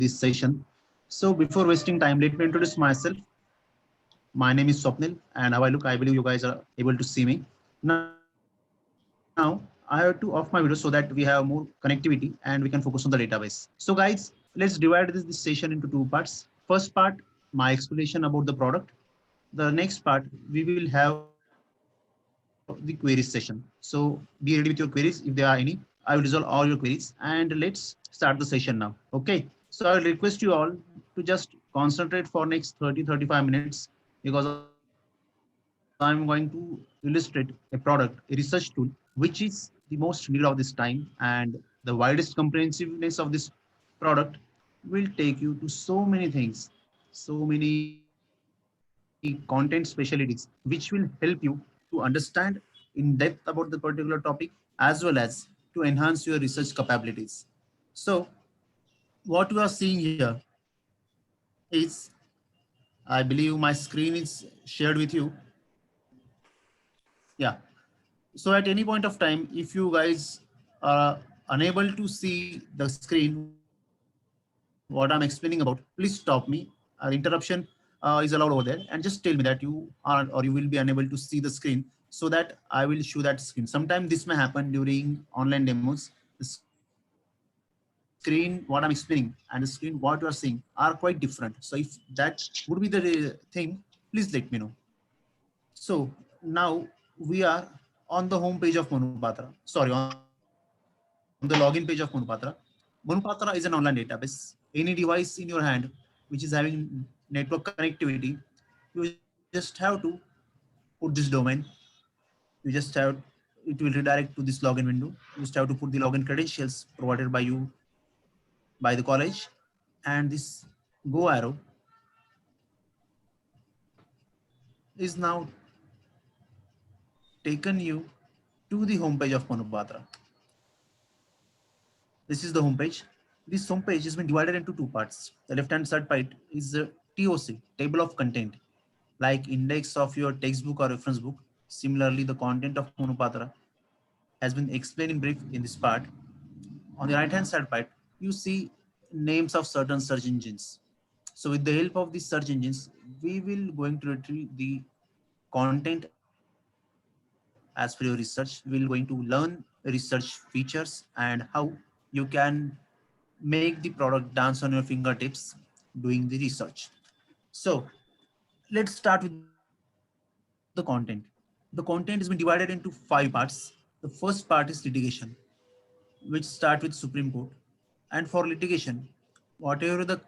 this session. So before wasting time, let me introduce myself. My name is Swapnil, and how I look, I believe you guys are able to see me. Now, I have to off my video so that we have more connectivity and we can focus on the database. So guys, let's divide this session into two parts. First part, my explanation about the product. The next part, we will have the query session. So be ready with your queries if there are any. I will resolve all your queries and let's start the session now. Okay. So I will request you all to just concentrate for next 30-35 minutes because I'm going to illustrate a product, a research tool, which is the most needed of this time. And the widest comprehensiveness of this product will take you to so many things, so many content specialties, which will help you to understand in depth about the particular topic as well as to enhance your research capabilities. So what we are seeing here is, I believe my screen is shared with you. Yeah. So at any point of time, if you guys are unable to see the screen, what I'm explaining about, please stop me. Interruption is allowed over there, and just tell me that you are or you will be unable to see the screen so that I will show that screen. Sometimes this may happen during online demos. The screen, what I'm explaining, and the screen, what you are seeing are quite different. So if that would be the thing, please let me know. So now we are on the home page of Manupatra. Sorry, on the login page of Manupatra. Manupatra is an online database. Any device in your hand which is having network connectivity, you just have to put this domain. You just have, it will redirect to this login window. You just have to put the login credentials provided by the college, and this go arrow is now taken you to the homepage of Manupatra. This is the homepage. This homepage has been divided into two parts. The left-hand side part is a TOC, table of content, like index of your textbook or reference book. Similarly, the content of Manupatra has been explained in brief in this part. On the right-hand side part, you see names of certain search engines. So with the help of these search engines, we will going to retrieve the content as per your research. We will going to learn research features and how you can make the product dance on your fingertips doing the research. So let's start with the content. The content has been divided into five parts. The first part is litigation, which start with Supreme Court. And for litigation, whatever the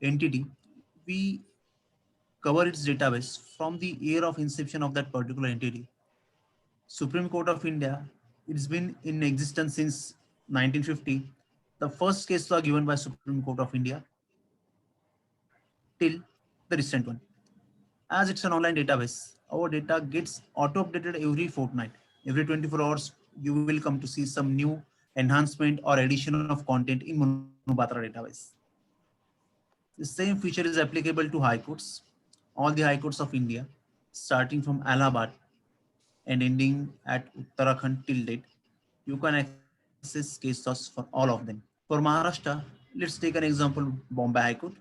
entity, we cover its database from the year of inception of that particular entity. Supreme Court of India, it's been in existence since 1950. The first case law given by Supreme Court of India till the recent one. As it's an online database, our data gets auto-updated every fortnight. Every 24 hours, you will come to see some new enhancement or addition of content in Manupatra database. The same feature is applicable to high courts, all the high courts of India, starting from Allahabad and ending at Uttarakhand till date. You can access case laws for all of them. For Maharashtra, let's take an example, Bombay High Court,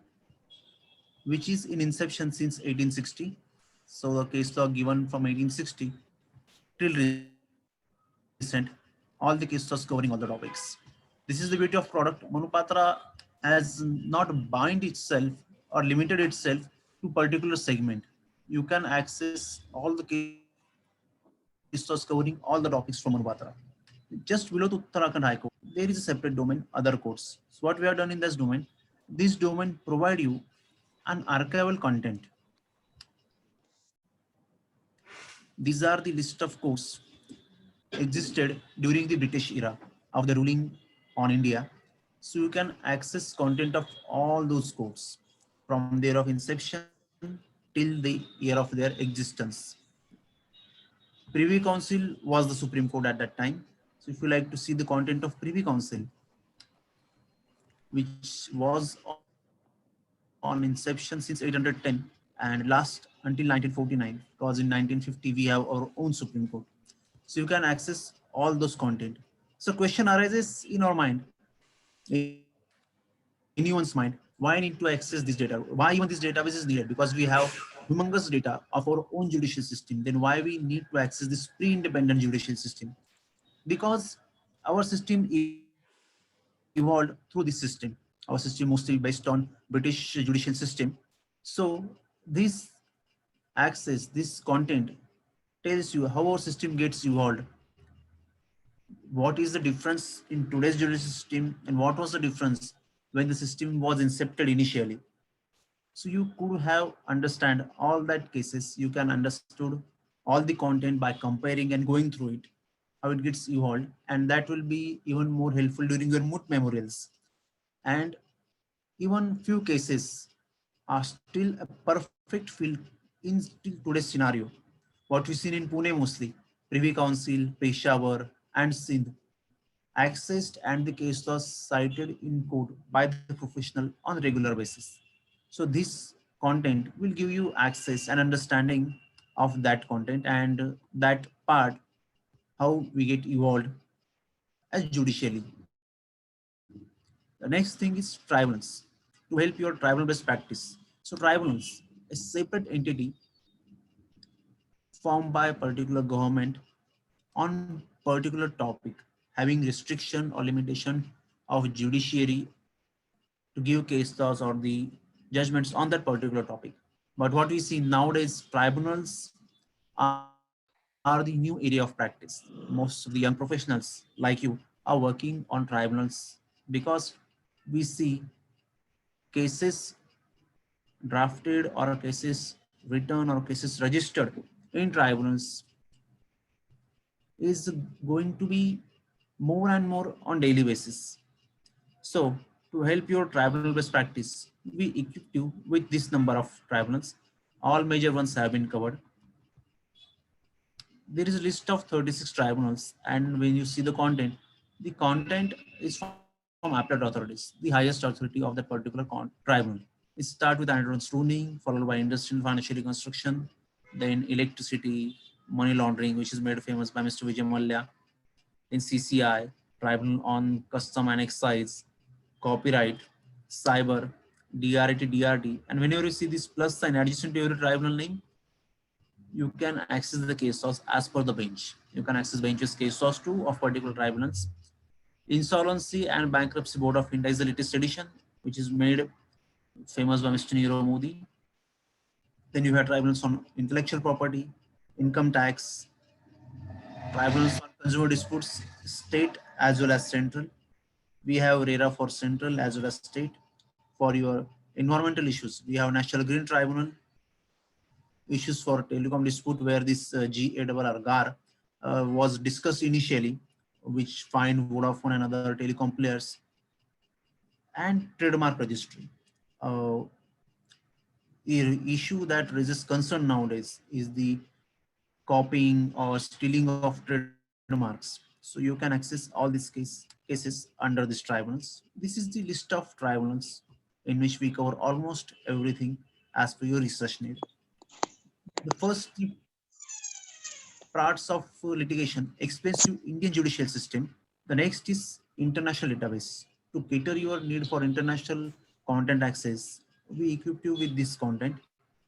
which is in inception since 1860. So the case law given from 1860 till recent, all the case laws covering all the topics. This is the beauty of product. Manupatra has not bind itself or limited itself to particular segment. You can access all the case laws covering all the topics from Manupatra. Just below the Uttarakhand High Court, there is a separate domain, other courts. So what we have done in this domain, this domain provide you an archival content. These are the list of courts existed during the British era of the ruling on India. So you can access content of all those courts from their of inception till the year of their existence. Privy Council was the Supreme Court at that time. So if you like to see the content of Privy Council, which was on inception since 810 and last until 1949, because in 1950 we have our own Supreme Court. So you can access all those content. So question arises in our mind, anyone's mind, that why need to access this data? Why even this database is needed? Because we have humongous data of our own judicial system. Then why we need to access this pre-independent judicial system? Because our system evolved through this system. Our system mostly based on British judicial system. So this access, this content tells you how our system gets evolved, what is the difference in today's judicial system and what was the difference when the system was incepted initially. So you could have understand all that cases. You can understood all the content by comparing and going through it, how it gets evolved, and that will be even more helpful during your moot memorials. And even few cases are still a perfect field in still today's scenario. What we seen in Pune mostly, Privy Council, Peshawar, and Sindh accessed and the case was cited in court by the professional on regular basis. So this content will give you access and understanding of that content and that part how we get evolved as judicially. The next thing is tribunals to help your tribunal best practice. So tribunals, a separate entity formed by a particular government on particular topic having restriction or limitation of judiciary to give case laws or the judgments on that particular topic. But what we see nowadays, tribunals are the new area of practice. Most of the young professionals like you are working on tribunals because we see cases drafted or cases written or cases registered in tribunals is going to be more and more on daily basis. So to help your tribunal best practice, we equip you with this number of tribunals. All major ones have been covered. There is a list of 36 tribunals, and when you see the content is from appellate authorities, the highest authority of that particular tribunal. It start with antitrust ruling, followed by industrial financial reconstruction, then electricity, money laundering, which is made famous by Mr. Vijay Mallya, then CCI, Tribunal on Custom and Excise, Copyright, Cyber, DRT, DRT. And whenever you see this plus sign adjacent to every tribunal name, you can access the case source as per the bench. You can access benches case source too of particular tribunals. Insolvency and Bankruptcy Board of India is the latest edition, which is made famous by Mr. Nirav Modi. Then you have tribunals on intellectual property, income tax, tribunals on consumer disputes, state as well as central. We have RERA for central as well as state. For your environmental issues, we have National Green Tribunal, issues for telecom dispute where this GARR was discussed initially, which fined Vodafone and other telecom players, and trademark registry. Uh, the issue that raises concern nowadays is the copying or stealing of trademarks. So you can access all these cases under these tribunals. This is the list of tribunals in which we cover almost everything as per your research need. The first parts of litigation explains you Indian judicial system. The next is international database. To cater your need for international content access, we equip you with this content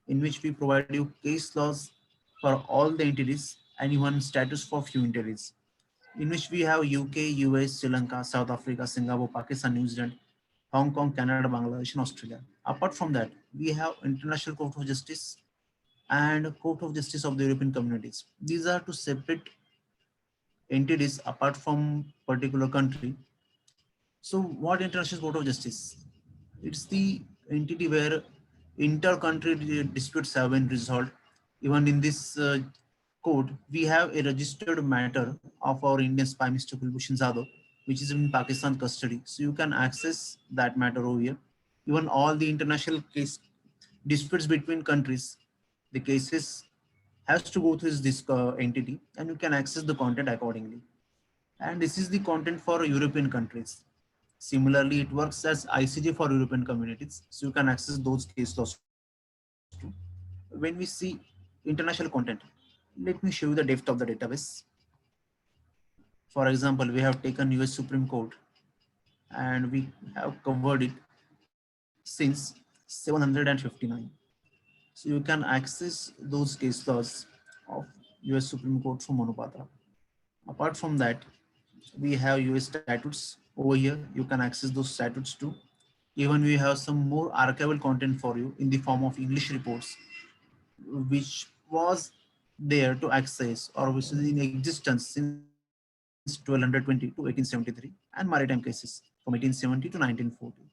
in which we provide you case laws for all the entities and even status for few entities, in which we have UK, US, Sri Lanka, South Africa, Singapore, Pakistan, New Zealand, Hong Kong, Canada, Bangladesh, and Australia. Apart from that, we have International Court of Justice and Court of Justice of the European Communities. These are two separate entities apart from particular country. So what International Court of Justice? It's the entity where inter-country disputes have been resolved. Even in this court, we have a registered matter of our Indian spy, Mr. Kulbhushan Zadov, which is in Pakistan custody. So you can access that matter over here. Even all the international case disputes between countries, the cases has to go through this entity, and you can access the content accordingly. And this is the content for European countries. Similarly, it works as ICJ for European communities, so you can access those case laws too. When we see international content, let me show you the depth of the database. For example, we have taken US Supreme Court and we have covered it since 759. So you can access those case laws of US Supreme Court from Monopatra. Apart from that, we have US statutes over here. You can access those statutes too. Even we have some more archival content for you in the form of English reports, which was there to access or which is in existence since 1220 to 1873, and maritime cases from 1870 to 1940.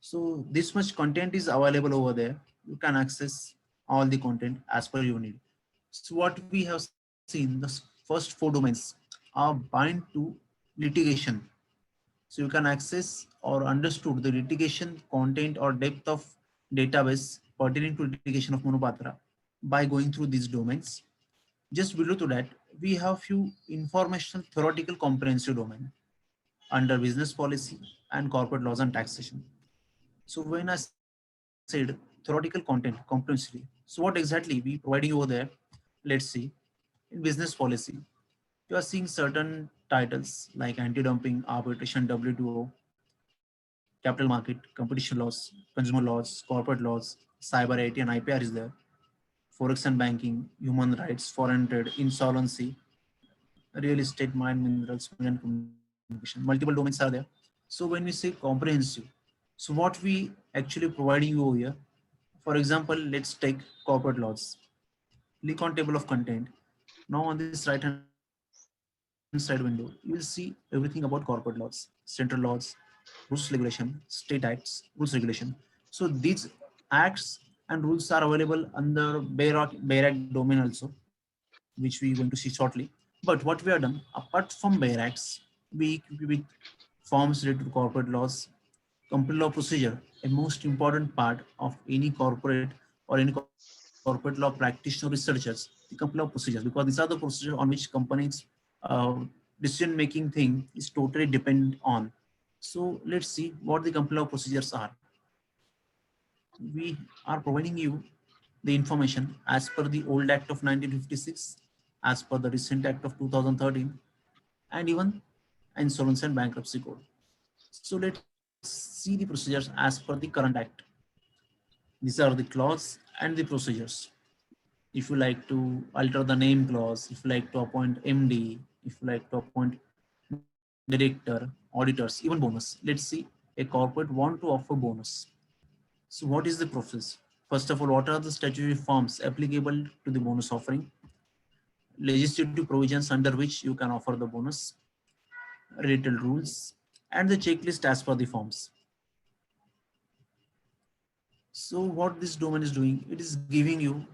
So this much content is available over there. You can access all the content as per your need. So what we have seen, the first four domains are bind to litigation. So you can access or understood the litigation content or depth of database pertaining to litigation of Monopatra by going through these domains. Just below to that, we have few informational theoretical comprehensive domain under business policy and corporate laws and taxation. So when I said theoretical content comprehensively, so what exactly we providing over there? Let's see. In business policy, you are seeing certain titles like anti-dumping, arbitration, WTO, capital market, competition laws, consumer laws, corporate laws, cyber IT and IPR is there, forex and banking, human rights, foreign trade, insolvency, real estate, mine minerals, media and communication. Multiple domains are there. So when we say comprehensive, so what we actually providing you over here, for example, let's take corporate laws. Click on table of content. Now on this right hand side window, you will see everything about corporate laws, central laws, rules regulation, state acts, rules regulation. So these acts and rules are available under BERAC domain also, which we going to see shortly. But what we have done, apart from BERACs, we with forms related to corporate laws, company law procedure, a most important part of any corporate or any corporate law practitioner researchers, the company law procedures, because these are the procedures on which companies uh, decision making thing is totally depend on. So let's see what the company law procedures are. We are providing you the information as per the old act of 1956, as per the recent act of 2013, and even insolvency and bankruptcy code. So let's see the procedures as per the current act. These are the clause and the procedures. If you like to alter the name clause, if you like to appoint MD, if you like to appoint director, auditors, even bonus. Let's see, a corporate want to offer bonus. So what is the process? First of all, what are the statutory forms applicable to the bonus offering? Legislative provisions under which you can offer the bonus, related rules, and the checklist as per the forms. So what this domain is doing, it is giving you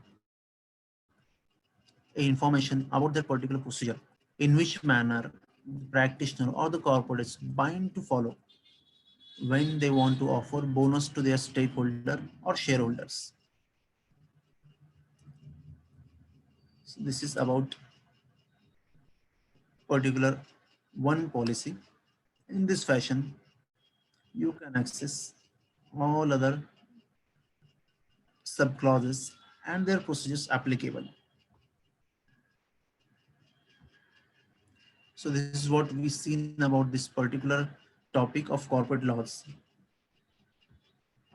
information about that particular procedure, in which manner the practitioner or the corporates bind to follow when they want to offer bonus to their stakeholder or shareholders. So this is about particular one policy. In this fashion, you can access all other subclauses and their procedures applicable. So this is what we've seen about this particular topic of corporate laws.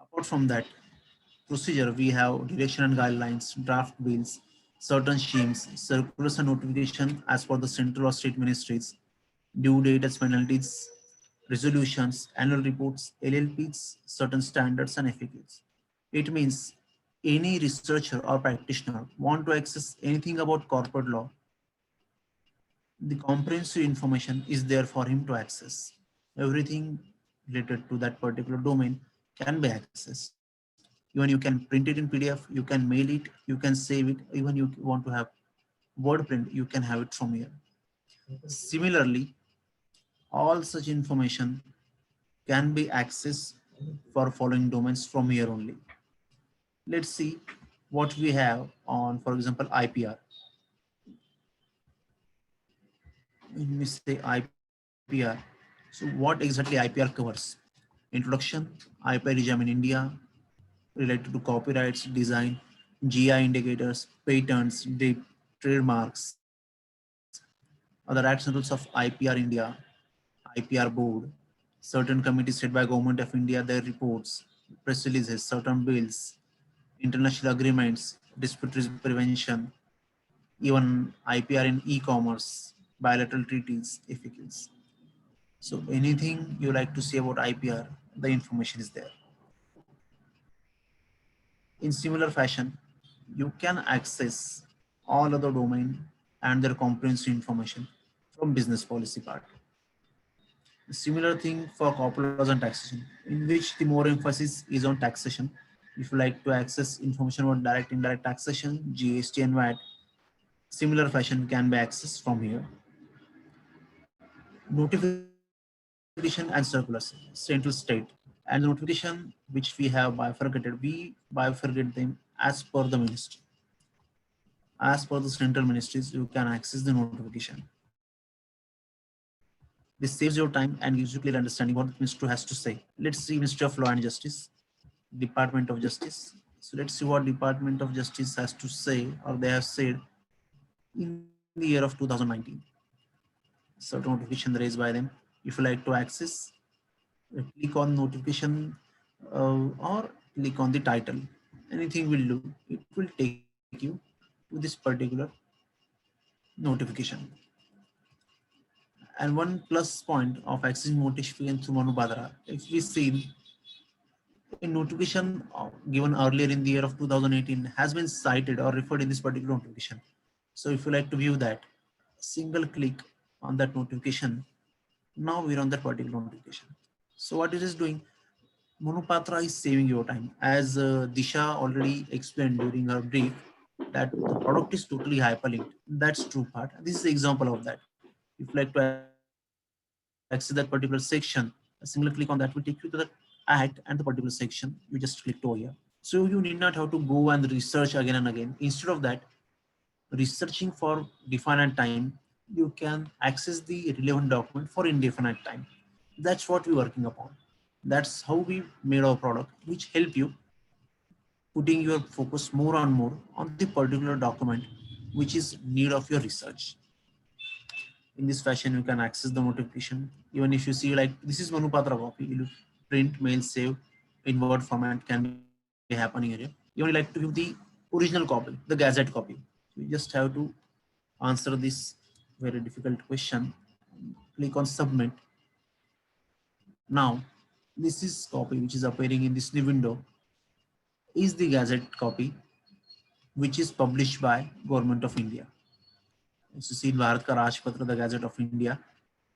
Apart from that procedure, we have direction and guidelines, draft bills, certain schemes, circulars and notification as per the central or state ministries, due date as penalties, resolutions, annual reports, LLPs, certain standards and FAQs. It means any researcher or practitioner want to access anything about corporate law, the comprehensive information is there for him to access. Everything related to that particular domain can be accessed. Even you can print it in PDF, you can mail it, you can save it, even you want to have word print, you can have it from here. Similarly, all such information can be accessed for following domains from here only. Let's see what we have on, for example, IPR. When we say IPR, so what exactly IPR covers? Introduction, IPR regime in India, related to copyrights, design, GI indicators, patents, trademarks, other acts and rules of IPR India, IPR board, certain committees set by government of India, their reports, press releases, certain bills, international agreements, dispute prevention, even IPR in e-commerce, bilateral treaties, FAQs. So anything you like to say about IPR, the information is there. In similar fashion, you can access all other domain and their comprehensive information from business policy part. Similar thing for corporate laws and taxation, in which the more emphasis is on taxation. If you like to access information about direct indirect taxation, GST and VAT, similar fashion can be accessed from here. Notification and circulars, central state, and the notification which we have bifurcated, we bifurcate them as per the ministry. As per the central ministries, you can access the notification. This saves your time and gives you clear understanding what the ministry has to say. Let's see Ministry of Law and Justice, Department of Justice. So let's see what Department of Justice has to say, or they have said in the year of 2019. Certain notification raised by them. If you like to access, click on notification or click on the title. Anything will do. It will take you to this particular notification. And one plus point of accessing notification through Manubhadra, if we see a notification given earlier in the year of 2018 has been cited or referred in this particular notification. So if you like to view that, single click on that notification, now we're on that particular notification. So what it is doing, Monopatra is saving your time. As Disha already explained during her brief, that the product is totally hyperlinked. That's true part. This is the example of that. If you like to access that particular section, a single click on that will take you to the act and the particular section. You just clicked over here. So you need not have to go and research again and again. Instead of that, researching for definite time, you can access the relevant document for indefinite time. That's what we're working upon. That's how we made our product, which help you putting your focus more and more on the particular document which is need of your research. In this fashion, you can access the notification. Even if you see like this is Manupatra copy, you print, mail, save in Word format can be happening here. You only like to view the original copy, the Gazette copy. You just have to answer this very difficult question. Click on submit. Now, this is copy which is appearing in this new window is the Gazette copy which is published by Government of India. As you see in Bharat Ka Rajpatra, the Gazette of India,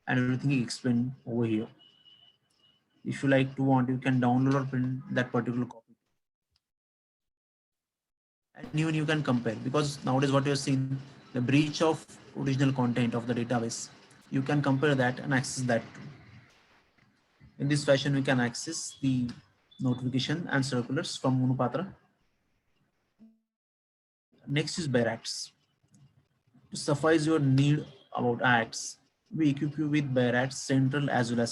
and everything is explained over here. If you like to want, you can download or print that particular copy. And even you can compare, because nowadays what you're seeing, the breach of original content of the database, you can compare that and access that too. In this fashion, we can access the notification and circulars from Monopatra. Next is Barracks. To suffice your need about ads, we equip you with Barracks Central as well as